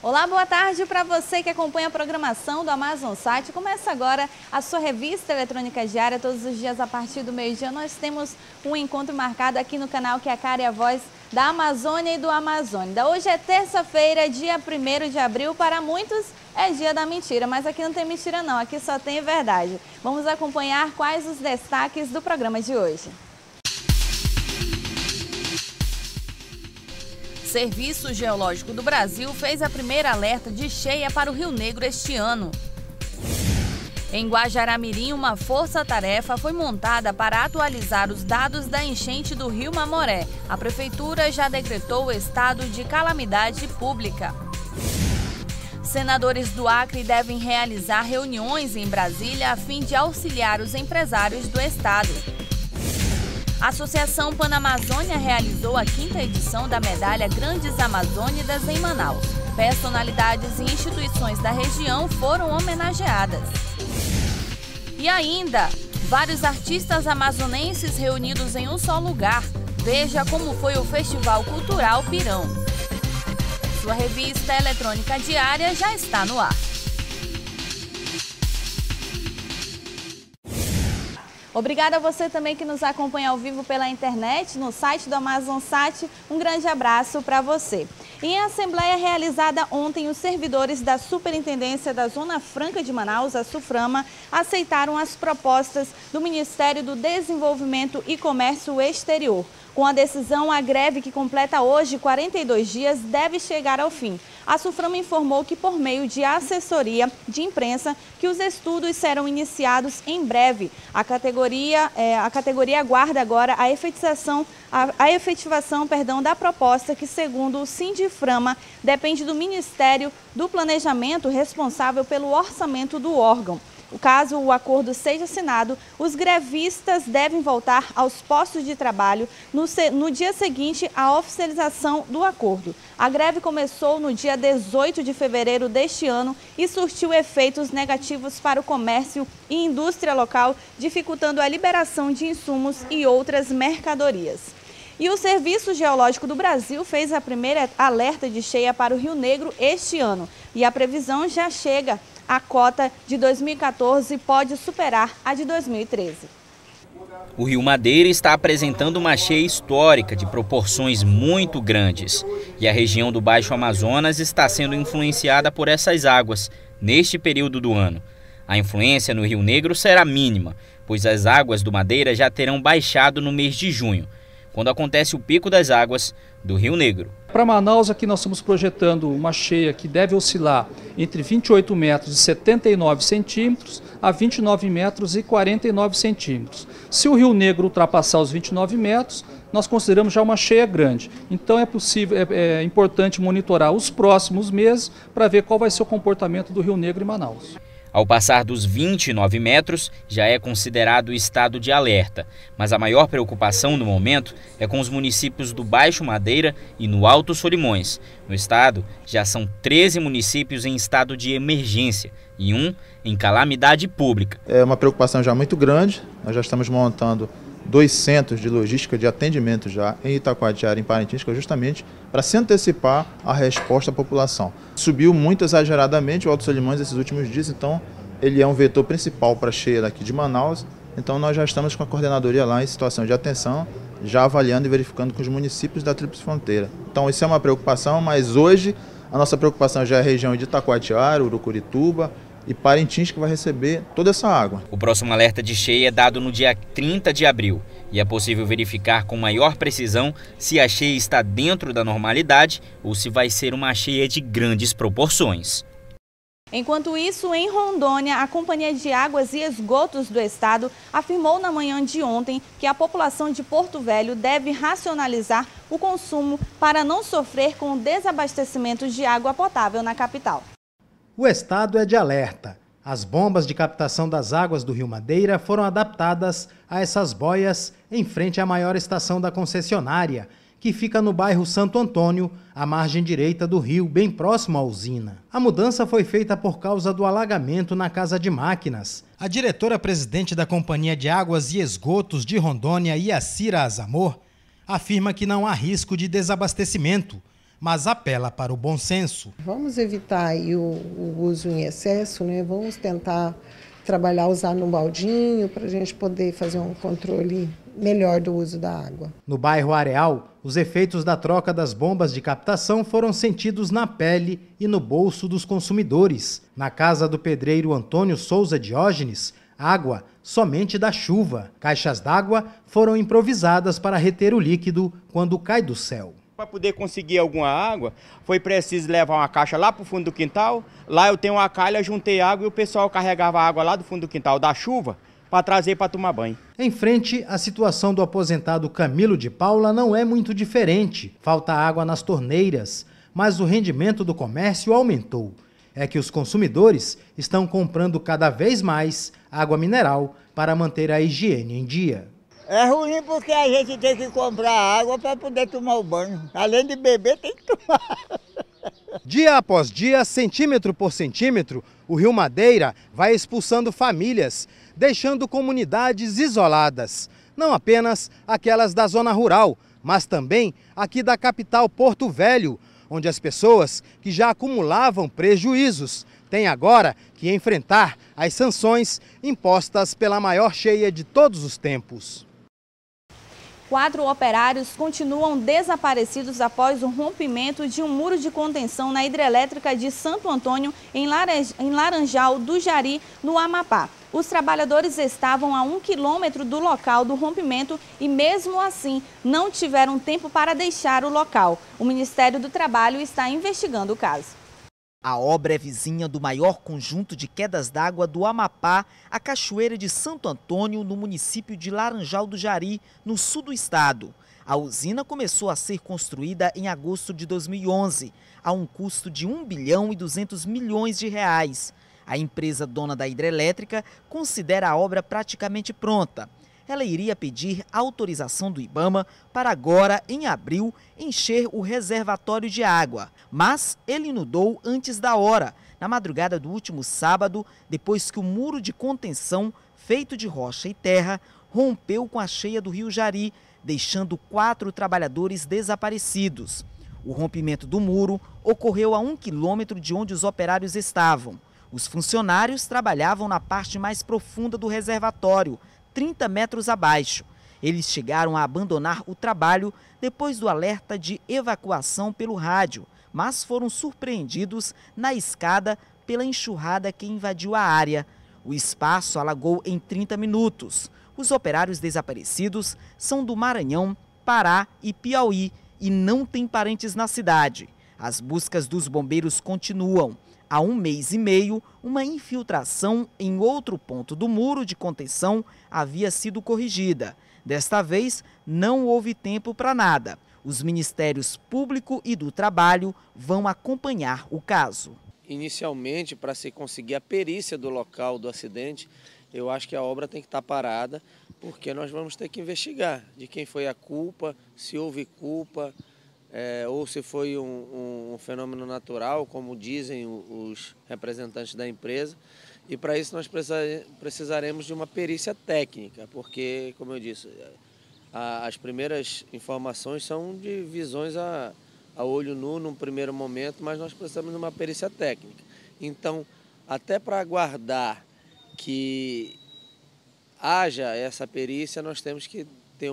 Olá, boa tarde para você que acompanha a programação do Amazonsat. Começa agora a sua revista eletrônica diária. Todos os dias a partir do meio-dia nós temos um encontro marcado aqui no canal que é a cara e a voz da Amazônia e do Amazônida. Hoje é terça-feira, dia 1º de abril. Para muitos é dia da mentira, mas aqui não tem mentira não, aqui só tem verdade. Vamos acompanhar quais os destaques do programa de hoje. O Serviço Geológico do Brasil fez a primeira alerta de cheia para o Rio Negro este ano. Em Guajará-Mirim, uma força-tarefa foi montada para atualizar os dados da enchente do Rio Mamoré. A Prefeitura já decretou o estado de calamidade pública. Senadores do Acre devem realizar reuniões em Brasília a fim de auxiliar os empresários do estado. A Associação Panamazônia realizou a 5ª edição da medalha Grandes Amazônidas em Manaus. Personalidades e instituições da região foram homenageadas. E ainda, vários artistas amazonenses reunidos em um só lugar. Veja como foi o Festival Cultural Pirão. Sua revista eletrônica diária já está no ar. Obrigada a você também que nos acompanha ao vivo pela internet, no site do Amazonsat. Um grande abraço para você. Em assembleia realizada ontem, os servidores da Superintendência da Zona Franca de Manaus, a SUFRAMA, aceitaram as propostas do Ministério do Desenvolvimento e Comércio Exterior. Com a decisão, a greve que completa hoje 42 dias deve chegar ao fim. A SUFRAMA informou que, por meio de assessoria de imprensa, que os estudos serão iniciados em breve. A categoria aguarda agora a efetivação da proposta que, segundo o Sindiframa, depende do Ministério do Planejamento, responsável pelo orçamento do órgão. Caso o acordo seja assinado, os grevistas devem voltar aos postos de trabalho no dia seguinte à oficialização do acordo. A greve começou no dia 18 de fevereiro deste ano e surtiu efeitos negativos para o comércio e indústria local, dificultando a liberação de insumos e outras mercadorias. E o Serviço Geológico do Brasil fez a primeira alerta de cheia para o Rio Negro este ano. E a previsão já chega. A cota de 2014 pode superar a de 2013. O Rio Madeira está apresentando uma cheia histórica de proporções muito grandes. E a região do Baixo Amazonas está sendo influenciada por essas águas neste período do ano. A influência no Rio Negro será mínima, pois as águas do Madeira já terão baixado no mês de junho, quando acontece o pico das águas do Rio Negro. Para Manaus, aqui nós estamos projetando uma cheia que deve oscilar entre 28 metros e 79 centímetros a 29 metros e 49 centímetros. Se o Rio Negro ultrapassar os 29 metros, nós consideramos já uma cheia grande. Então é importante monitorar os próximos meses para ver qual vai ser o comportamento do Rio Negro em Manaus. Ao passar dos 29 metros, já é considerado estado de alerta. Mas a maior preocupação no momento é com os municípios do Baixo Madeira e no Alto Solimões. No estado, já são 13 municípios em estado de emergência e um em calamidade pública. É uma preocupação já muito grande. Nós já estamos montando 2 centros de logística de atendimento já em Itacoatiara, em Parintins, justamente para se antecipar a resposta à população. Subiu muito exageradamente o Alto Solimões esses últimos dias, então ele é um vetor principal para a cheia daqui de Manaus. Então nós já estamos com a coordenadoria lá em situação de atenção, já avaliando e verificando com os municípios da Tríplice Fronteira. Então isso é uma preocupação, mas hoje a nossa preocupação já é a região de Itacoatiara, Urucurituba e Parintins, que vai receber toda essa água. O próximo alerta de cheia é dado no dia 30 de abril e é possível verificar com maior precisão se a cheia está dentro da normalidade ou se vai ser uma cheia de grandes proporções. Enquanto isso, em Rondônia, a Companhia de Águas e Esgotos do Estado afirmou na manhã de ontem que a população de Porto Velho deve racionalizar o consumo para não sofrer com o desabastecimento de água potável na capital. O estado é de alerta. As bombas de captação das águas do Rio Madeira foram adaptadas a essas boias em frente à maior estação da concessionária, que fica no bairro Santo Antônio, à margem direita do rio, bem próximo à usina. A mudança foi feita por causa do alagamento na Casa de Máquinas. A diretora-presidente da Companhia de Águas e Esgotos de Rondônia, Iacira Azamor, afirma que não há risco de desabastecimento, mas apela para o bom senso. Vamos evitar aí o uso em excesso, né? Vamos tentar trabalhar, usar no baldinho, para a gente poder fazer um controle melhor do uso da água. No bairro Areal, os efeitos da troca das bombas de captação foram sentidos na pele e no bolso dos consumidores. Na casa do pedreiro Antônio Souza Diógenes, água somente da chuva. Caixas d'água foram improvisadas para reter o líquido quando cai do céu. Para poder conseguir alguma água, foi preciso levar uma caixa lá para o fundo do quintal. Lá eu tenho uma calha, juntei água e o pessoal carregava água lá do fundo do quintal da chuva para trazer para tomar banho. Em frente, a situação do aposentado Camilo de Paula não é muito diferente. Falta água nas torneiras, mas o rendimento do comércio aumentou. É que os consumidores estão comprando cada vez mais água mineral para manter a higiene em dia. É ruim porque a gente tem que comprar água para poder tomar o banho. Além de beber, tem que tomar. Dia após dia, centímetro por centímetro, o Rio Madeira vai expulsando famílias, deixando comunidades isoladas. Não apenas aquelas da zona rural, mas também aqui da capital Porto Velho, onde as pessoas que já acumulavam prejuízos têm agora que enfrentar as sanções impostas pela maior cheia de todos os tempos. 4 operários continuam desaparecidos após o rompimento de um muro de contenção na hidrelétrica de Santo Antônio, em Laranjal do Jari, no Amapá. Os trabalhadores estavam a 1 quilômetro do local do rompimento e, mesmo assim, não tiveram tempo para deixar o local. O Ministério do Trabalho está investigando o caso. A obra é vizinha do maior conjunto de quedas d'água do Amapá, a Cachoeira de Santo Antônio, no município de Laranjal do Jari, no sul do estado. A usina começou a ser construída em agosto de 2011, a um custo de R$ 1 bilhão e 200 milhões de reais. A empresa dona da hidrelétrica considera a obra praticamente pronta. Ela iria pedir autorização do IBAMA para agora, em abril, encher o reservatório de água. Mas ele inundou antes da hora, na madrugada do último sábado, depois que o muro de contenção, feito de rocha e terra, rompeu com a cheia do rio Jari, deixando 4 trabalhadores desaparecidos. O rompimento do muro ocorreu a 1 quilômetro de onde os operários estavam. Os funcionários trabalhavam na parte mais profunda do reservatório, 30 metros abaixo. Eles chegaram a abandonar o trabalho depois do alerta de evacuação pelo rádio, mas foram surpreendidos na escada pela enxurrada que invadiu a área. O espaço alagou em 30 minutos. Os operários desaparecidos são do Maranhão, Pará e Piauí e não têm parentes na cidade. As buscas dos bombeiros continuam. Há 1 mês e meio, uma infiltração em outro ponto do muro de contenção havia sido corrigida. Desta vez, não houve tempo para nada. Os Ministérios Público e do Trabalho vão acompanhar o caso. Inicialmente, para se conseguir a perícia do local do acidente, eu acho que a obra tem que estar parada, porque nós vamos ter que investigar de quem foi a culpa, se houve culpa, ou se foi um fenômeno natural, como dizem os representantes da empresa. E para isso nós precisaremos de uma perícia técnica, porque, como eu disse, as primeiras informações são de visões a olho nu num primeiro momento, mas nós precisamos de uma perícia técnica. Então, até para aguardar que haja essa perícia, nós temos que ter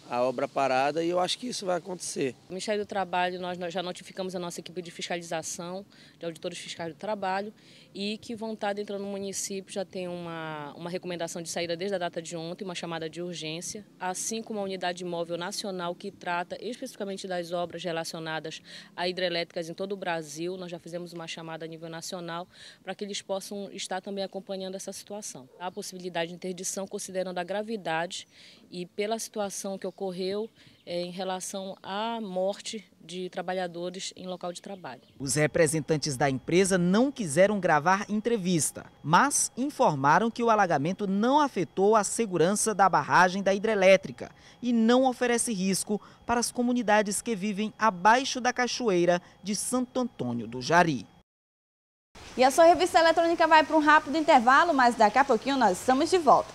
a obra parada, e eu acho que isso vai acontecer. No Ministério do Trabalho, nós já notificamos a nossa equipe de fiscalização, de auditores fiscais do trabalho, e que vão estar dentro do município, já tem uma recomendação de saída desde a data de ontem, uma chamada de urgência, assim como a unidade móvel nacional que trata especificamente das obras relacionadas a hidrelétricas em todo o Brasil. Nós já fizemos uma chamada a nível nacional para que eles possam estar também acompanhando essa situação. Há a possibilidade de interdição considerando a gravidade e pela situação que ocorreu em relação à morte de trabalhadores em local de trabalho. Os representantes da empresa não quiseram gravar entrevista, mas informaram que o alagamento não afetou a segurança da barragem da hidrelétrica e não oferece risco para as comunidades que vivem abaixo da cachoeira de Santo Antônio do Jari. E a sua revista eletrônica vai para um rápido intervalo, mas daqui a pouquinho nós estamos de volta.